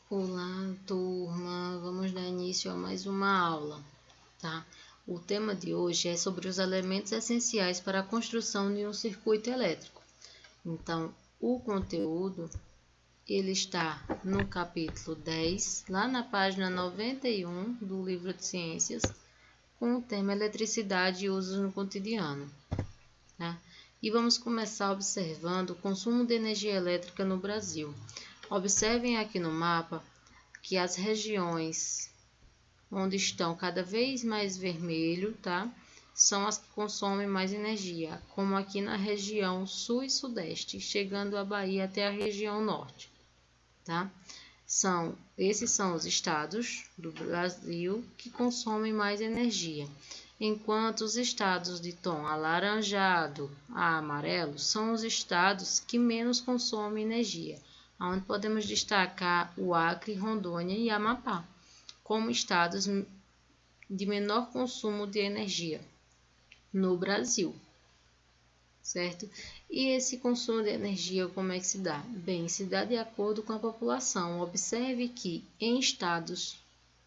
Olá, turma! Vamos dar início a mais uma aula, tá? O tema de hoje é sobre os elementos essenciais para a construção de um circuito elétrico. Então, o conteúdo, ele está no capítulo 10, lá na página 91 do livro de ciências, com o tema eletricidade e usos no cotidiano, tá? E vamos começar observando o consumo de energia elétrica no Brasil. Observem aqui no mapa que as regiões onde estão cada vez mais vermelho, tá? São as que consomem mais energia, como aqui na região sul e sudeste, chegando a Bahia até a região norte, tá? Esses são os estados do Brasil que consomem mais energia, enquanto os estados de tom alaranjado a amarelo são os estados que menos consomem energia, onde podemos destacar o Acre, Rondônia e Amapá, como estados de menor consumo de energia no Brasil, certo? E esse consumo de energia, como é que se dá? Bem, se dá de acordo com a população. Observe que em estados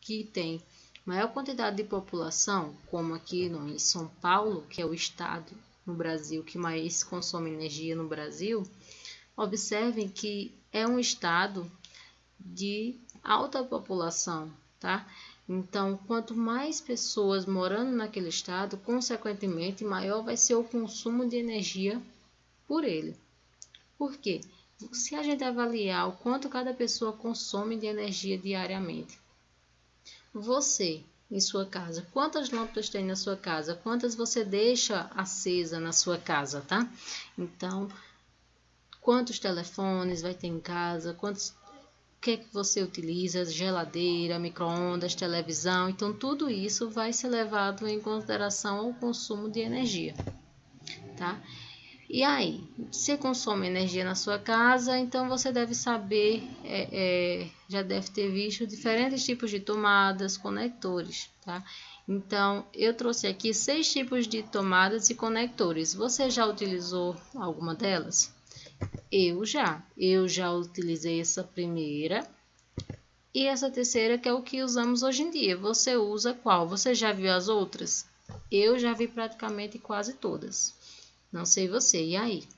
que têm maior quantidade de população, como aqui em São Paulo, que é o estado no Brasil que mais consome energia no Brasil, observem que é um estado de alta população, tá? Então, quanto mais pessoas morando naquele estado, consequentemente, maior vai ser o consumo de energia por ele. Por quê? Se a gente avaliar o quanto cada pessoa consome de energia diariamente, você, em sua casa, quantas lâmpadas tem na sua casa? Quantas você deixa acesa na sua casa, tá? Então, quantos telefones vai ter em casa? O que é que você utiliza? Geladeira, micro-ondas, televisão. Então, tudo isso vai ser levado em consideração ao consumo de energia, tá? E aí, você consome energia na sua casa, então você deve saber, já deve ter visto diferentes tipos de tomadas, conectores, tá? Então, eu trouxe aqui 6 tipos de tomadas e conectores. Você já utilizou alguma delas? Eu já utilizei essa primeira e essa terceira, que é o que usamos hoje em dia. Você usa qual? Você já viu as outras? Eu já vi praticamente quase todas. Não sei você, e aí?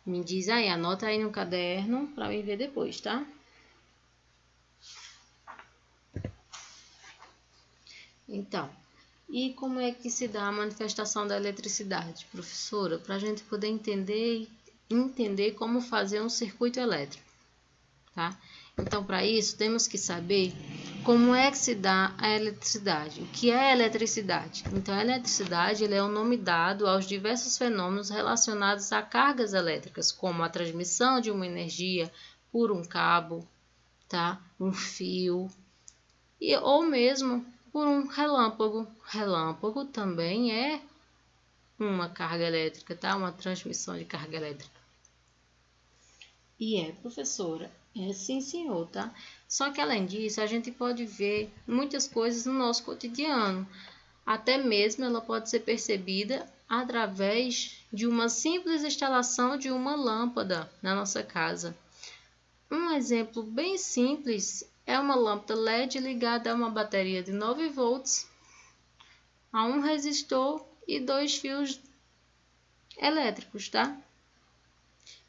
Me diz aí, anota aí no caderno para me ver depois, tá? Então, e como é que se dá a manifestação da eletricidade, professora? Para a gente poder entender como fazer um circuito elétrico, tá? Então, para isso, temos que saber como é que se dá a eletricidade. O que é eletricidade? Então, a eletricidade é o nome dado aos diversos fenômenos relacionados a cargas elétricas, como a transmissão de uma energia por um cabo, tá? Um fio, ou mesmo por um relâmpago. Relâmpago também é uma carga elétrica, tá? Uma transmissão de carga elétrica. E professora, sim, senhor, tá? Só que além disso, a gente pode ver muitas coisas no nosso cotidiano. Até mesmo ela pode ser percebida através de uma simples instalação de uma lâmpada na nossa casa. Um exemplo bem simples é uma lâmpada LED ligada a uma bateria de 9 volts, a um resistor e 2 fios elétricos, tá?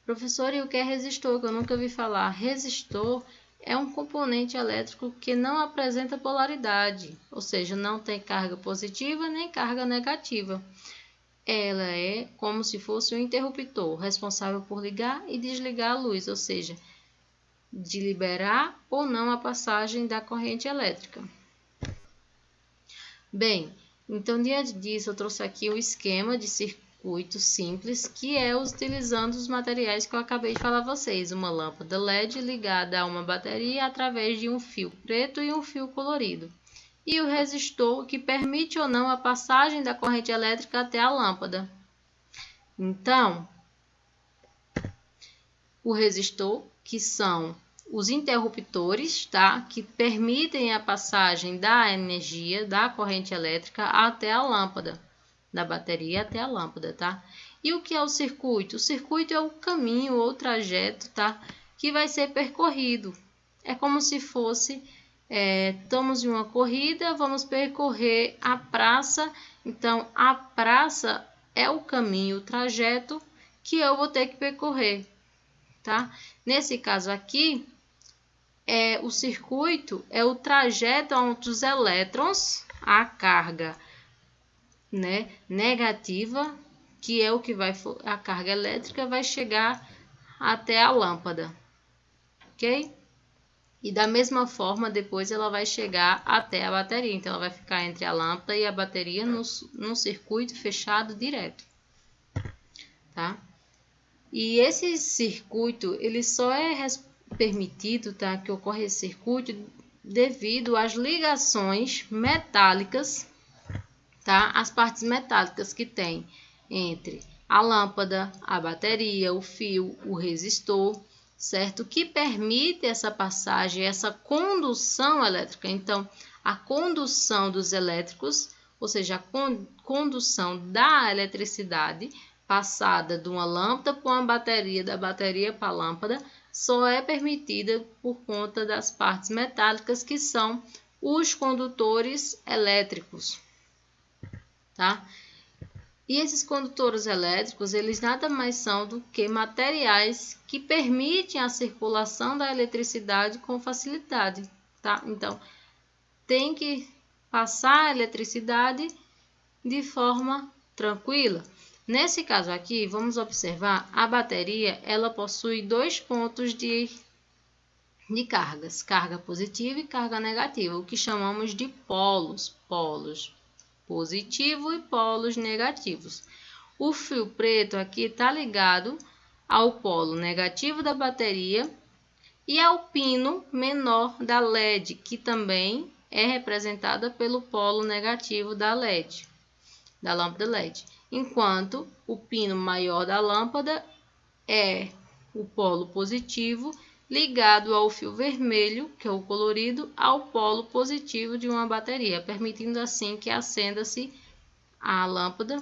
Professor, e o que é resistor? Que eu nunca ouvi falar. Resistor é um componente elétrico que não apresenta polaridade, ou seja, não tem carga positiva nem carga negativa. Ela é como se fosse um interruptor, responsável por ligar e desligar a luz, ou seja, de liberar ou não a passagem da corrente elétrica. Bem, então diante disso eu trouxe aqui o esquema de circuito simples, que é utilizando os materiais que eu acabei de falar a vocês, uma lâmpada LED ligada a uma bateria através de um fio preto e um fio colorido, e o resistor, que permite ou não a passagem da corrente elétrica até a lâmpada. Então, o resistor, que são os interruptores, tá? Que permitem a passagem da energia da corrente elétrica até a lâmpada, da bateria até a lâmpada, tá? E o que é o circuito? O circuito é o caminho ou trajeto, tá? Que vai ser percorrido É como se fosse, estamos em uma corrida, vamos percorrer a praça. Então, a praça é o caminho, o trajeto que eu vou ter que percorrer, tá? Nesse caso aqui, o circuito é o trajeto onde os elétrons, a carga, né, negativa, que é o que vai, a carga elétrica vai chegar até a lâmpada, ok? E da mesma forma, depois ela vai chegar até a bateria. Então, ela vai ficar entre a lâmpada e a bateria num circuito fechado direto, tá? E esse circuito, ele só é permitido, tá, que ocorra esse circuito devido às ligações metálicas, tá? As partes metálicas que tem entre a lâmpada, a bateria, o fio, o resistor, certo? Que permite essa passagem, essa condução elétrica. Então, a condução dos elétricos, ou seja, a condução da eletricidade passada de uma lâmpada para uma bateria, da bateria para a lâmpada, só é permitida por conta das partes metálicas, que são os condutores elétricos, tá? E esses condutores elétricos, eles nada mais são do que materiais que permitem a circulação da eletricidade com facilidade, tá? Então, tem que passar a eletricidade de forma tranquila. Nesse caso aqui, vamos observar, a bateria, ela possui dois pontos de cargas, carga positiva e carga negativa, o que chamamos de polos positivo e polos negativos. O fio preto aqui está ligado ao polo negativo da bateria e ao pino menor da LED, que também é representada pelo polo negativo da LED, da lâmpada LED. Enquanto o pino maior da lâmpada é o polo positivo, ligado ao fio vermelho, que é o colorido, ao polo positivo de uma bateria, permitindo assim que acenda-se a lâmpada.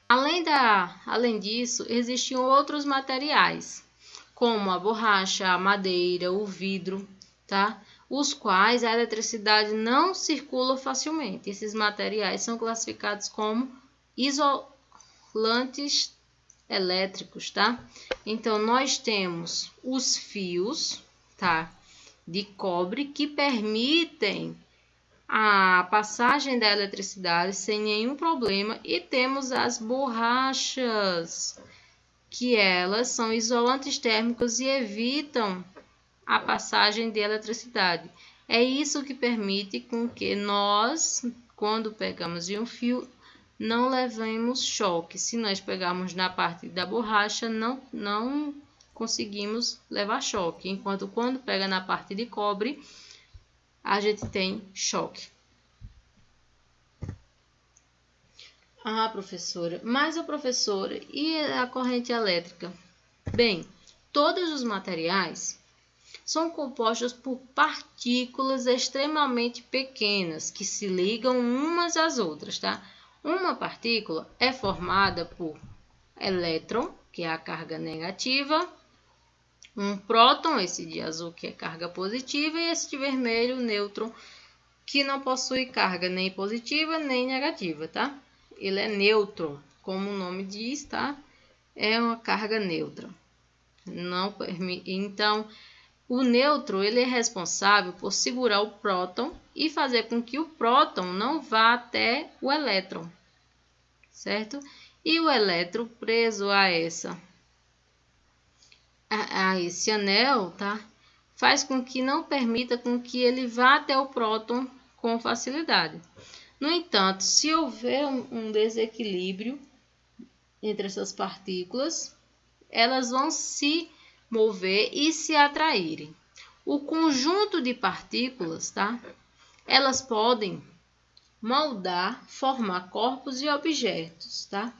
Além disso, existiam outros materiais, como a borracha, a madeira, o vidro, tá? Os quais a eletricidade não circula facilmente. Esses materiais são classificados como isolantes elétricos, tá? Então, nós temos os fios, tá, de cobre, que permitem a passagem da eletricidade sem nenhum problema, e temos as borrachas, que elas são isolantes térmicos e evitam a passagem de eletricidade. É isso que permite com que nós, quando pegamos em um fio, não levemos choque. Se nós pegarmos na parte da borracha, não conseguimos levar choque. Enquanto quando pega na parte de cobre, a gente tem choque. Ah, professora, mas professora, e a corrente elétrica? Bem, todos os materiais são compostos por partículas extremamente pequenas que se ligam umas às outras, tá? Uma partícula é formada por elétron, que é a carga negativa, um próton, esse de azul, que é carga positiva, e esse de vermelho, nêutron, que não possui carga nem positiva nem negativa, tá? Ele é neutro, como o nome diz, tá? É uma carga neutra. Não permite. Então, o nêutron, ele é responsável por segurar o próton e fazer com que o próton não vá até o elétron, certo? E o elétron preso a esse anel, tá? Faz com que não permita com que ele vá até o próton com facilidade. No entanto, se houver um desequilíbrio entre essas partículas, elas vão se mover e se atraírem. O conjunto de partículas, tá? Elas podem moldar, formar corpos e objetos, tá?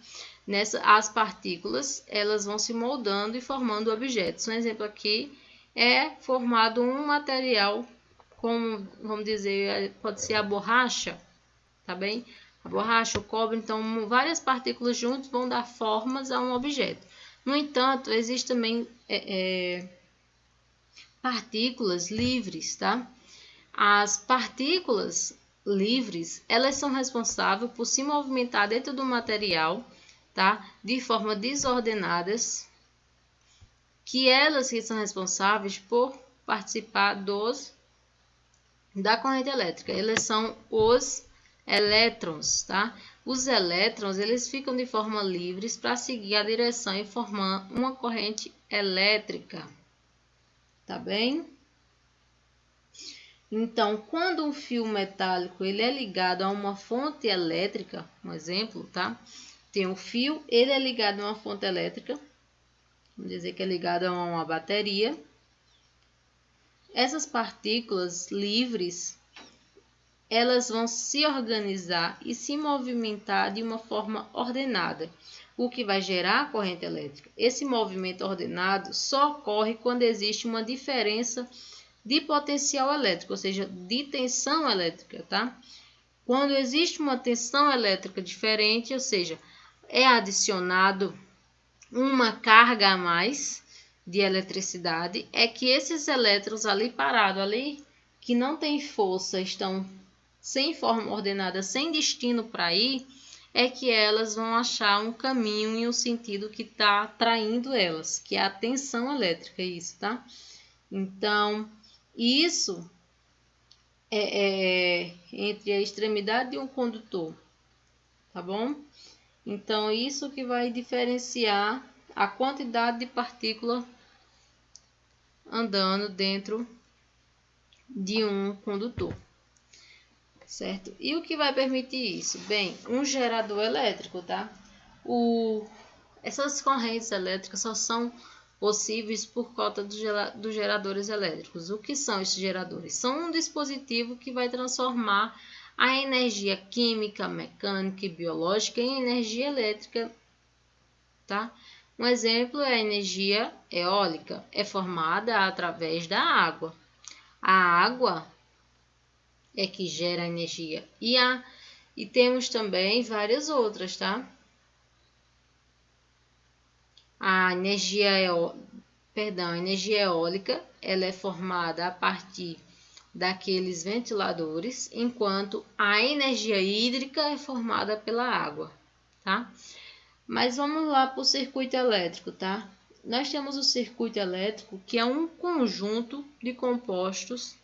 As partículas, elas vão se moldando e formando objetos. Um exemplo aqui é formado um material, como, vamos dizer, pode ser a borracha, tá bem? A borracha, o cobre, então várias partículas juntas vão dar formas a um objeto. No entanto, existem também partículas livres, tá? As partículas livres, elas são responsáveis por se movimentar dentro do material, tá? De forma desordenadas, que elas que são responsáveis por participar da corrente elétrica. Eles são os elétrons, tá? Os elétrons, eles ficam de forma livres para seguir a direção e formar uma corrente elétrica, tá bem? Então, quando um fio metálico ele é ligado a uma fonte elétrica, um exemplo, tá? Tem um fio, ele é ligado a uma fonte elétrica, vamos dizer que é ligado a uma bateria. Essas partículas livres, elas vão se organizar e se movimentar de uma forma ordenada, o que vai gerar a corrente elétrica. Esse movimento ordenado só ocorre quando existe uma diferença de potencial elétrico, ou seja, de tensão elétrica, tá? Quando existe uma tensão elétrica diferente, ou seja, é adicionado uma carga a mais de eletricidade, é que esses elétrons ali parados, ali que não tem força, estão sem forma ordenada, sem destino para ir, é que elas vão achar um caminho e um sentido que está atraindo elas, que é a tensão elétrica, isso, tá? Então, isso é entre a extremidade de um condutor, tá bom? Então, isso que vai diferenciar a quantidade de partícula andando dentro de um condutor, certo? E o que vai permitir isso? Bem, um gerador elétrico, tá? Essas correntes elétricas só são possíveis por conta dos geradores elétricos. O que são esses geradores? São um dispositivo que vai transformar a energia química, mecânica e biológica em energia elétrica, tá? Um exemplo é a energia eólica, é formada através da água. A água é que gera energia e temos também várias outras, tá? A energia eólica, ela é formada a partir daqueles ventiladores, enquanto a energia hídrica é formada pela água, tá? Mas vamos lá para o circuito elétrico, tá? Nós temos o circuito elétrico, que é um conjunto de compostos,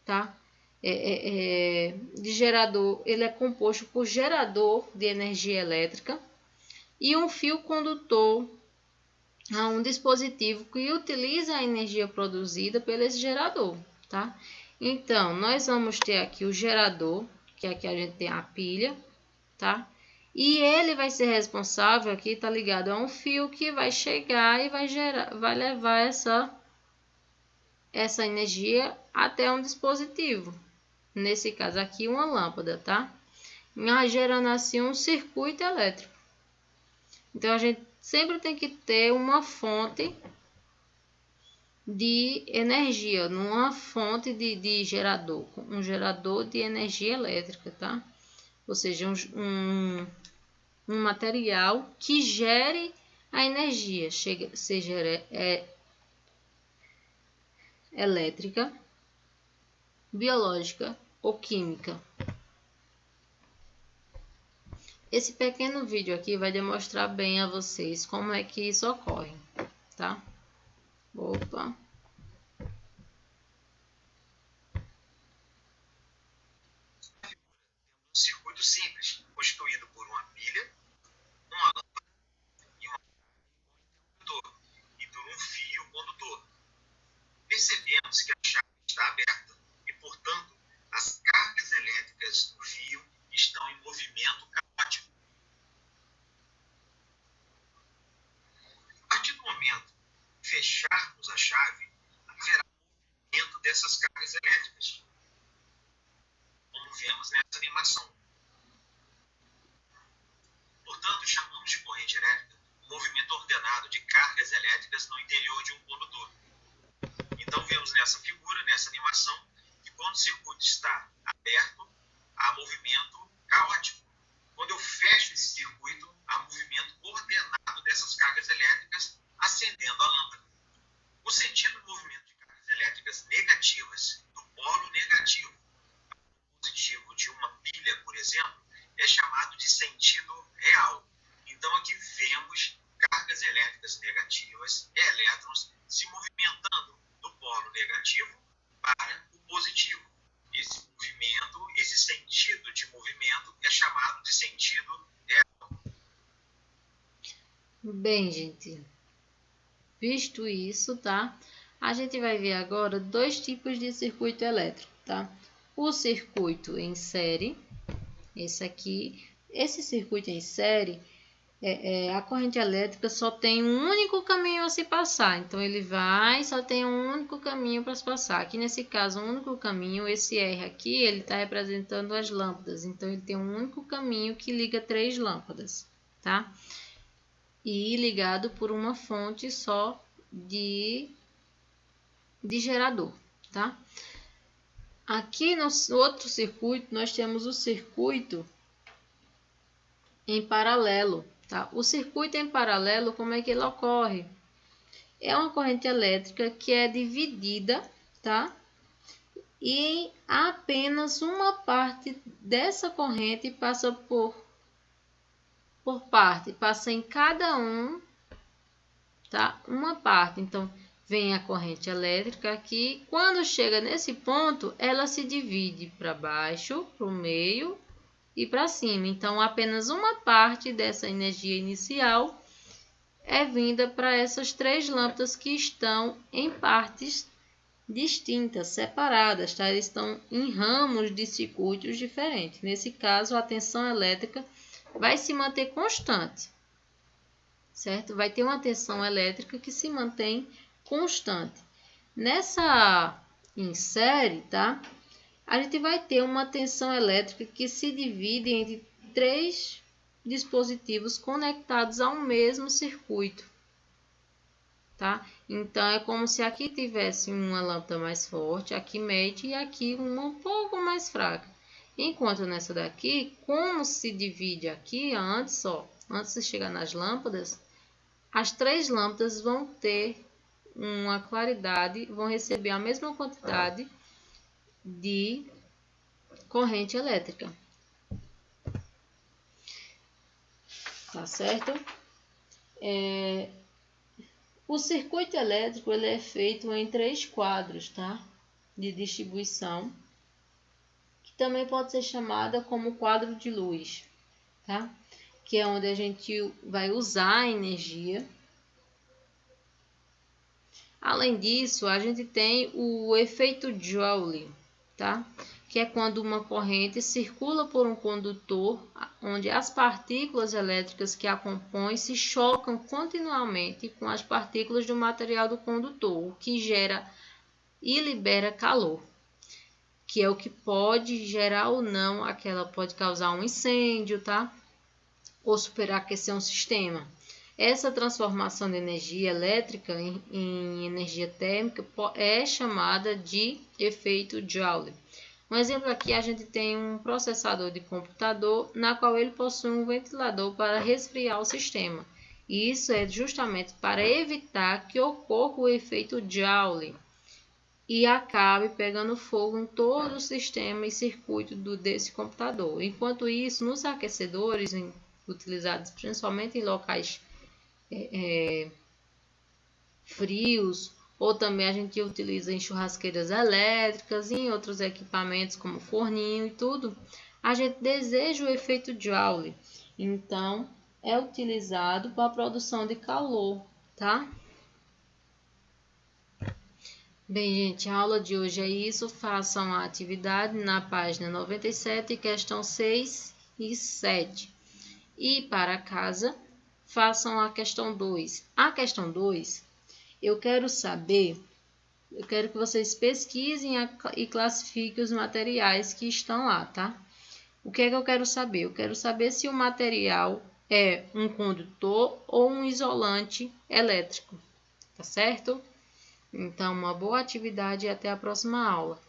tá? De gerador, ele é composto por gerador de energia elétrica e um fio condutor a um dispositivo que utiliza a energia produzida pelo esse gerador, tá? Então, nós vamos ter aqui o gerador, que aqui a gente tem a pilha, tá? E ele vai ser responsável, aqui está ligado a um fio que vai chegar e vai levar essa energia até um dispositivo. Nesse caso aqui, uma lâmpada, tá? Gerando assim um circuito elétrico. Então, a gente sempre tem que ter uma fonte de energia, numa fonte de gerador, um gerador de energia elétrica, tá? Ou seja, um material que gere a energia, seja elétrica, biológica ou química. Esse pequeno vídeo aqui vai demonstrar bem a vocês como é que isso ocorre, tá? Opa! Um circuito simples, constituído por uma pilha, uma lâmpada e um interruptor, e por um fio condutor. Percebemos que a chave está aberta e, portanto, as cargas elétricas do fio estão em movimento caótico. A partir do momento que fecharmos a chave, haverá movimento dessas cargas elétricas, como vemos nessa animação. Portanto, chamamos de corrente elétrica o movimento ordenado de cargas elétricas no interior de um condutor. Então, vemos nessa figura, nessa animação, que quando o circuito está aberto, há movimento caótico. Quando eu fecho esse circuito, há movimento ordenado dessas cargas elétricas acendendo a lâmpada. O sentido do movimento de cargas elétricas negativo para o positivo. Esse movimento, esse sentido de movimento é chamado de sentido real. Bem, gente, visto isso, tá? A gente vai ver agora dois tipos de circuito elétrico, tá? O circuito em série, esse circuito em série, a corrente elétrica só tem um único caminho a se passar, então ele só tem um único caminho para se passar. Aqui nesse caso, o único caminho, esse R aqui, ele está representando as lâmpadas, então ele tem um único caminho que liga 3 lâmpadas, tá? E ligado por uma fonte só de gerador, tá? Aqui no outro circuito, nós temos o circuito em paralelo, tá? O circuito em paralelo, como é que ele ocorre? É uma corrente elétrica que é dividida, tá? E apenas uma parte dessa corrente passa por parte, passa em cada um, tá? Uma parte, então vem a corrente elétrica aqui, quando chega nesse ponto, ela se divide para baixo, para o meio e para cima. Então, apenas uma parte dessa energia inicial é vinda para essas 3 lâmpadas que estão em partes distintas, separadas, tá? Eles estão em ramos de circuitos diferentes. Nesse caso, a tensão elétrica vai se manter constante, certo? Vai ter uma tensão elétrica que se mantém constante. Nessa em série, tá? A gente vai ter uma tensão elétrica que se divide entre 3 dispositivos conectados ao mesmo circuito, tá? Então, é como se aqui tivesse uma lâmpada mais forte, aqui média e aqui uma um pouco mais fraca. Enquanto nessa daqui, como se divide aqui, antes de chegar nas lâmpadas, as 3 lâmpadas vão ter uma claridade, vão receber a mesma quantidade de corrente elétrica. Tá certo? O circuito elétrico ele é feito em 3 quadros, tá? De distribuição, que também pode ser chamada como quadro de luz, tá? Que é onde a gente vai usar a energia. Além disso, a gente tem o efeito Joule, tá? Que é quando uma corrente circula por um condutor, onde as partículas elétricas que a compõem se chocam continuamente com as partículas do material do condutor, o que gera e libera calor, que é o que pode gerar ou não, pode causar um incêndio, tá? Ou superaquecer um sistema. Essa transformação de energia elétrica em energia térmica é chamada de efeito Joule. Um exemplo aqui, a gente tem um processador de computador, na qual ele possui um ventilador para resfriar o sistema. E isso é justamente para evitar que ocorra o efeito Joule e acabe pegando fogo em todo o sistema e circuito desse computador. Enquanto isso, nos aquecedores utilizados principalmente em locais frios, ou também a gente utiliza em churrasqueiras elétricas e em outros equipamentos como forninho e tudo, a gente deseja o efeito Joule. Então, é utilizado para a produção de calor, tá? Bem, gente, a aula de hoje é isso. Façam a atividade na página 97, questão 6 e 7. E para casa, façam a questão 2. A questão 2, eu quero que vocês pesquisem e classifiquem os materiais que estão lá, tá? O que é que eu quero saber? Eu quero saber se o material é um condutor ou um isolante elétrico, tá certo? Então, uma boa atividade e até a próxima aula.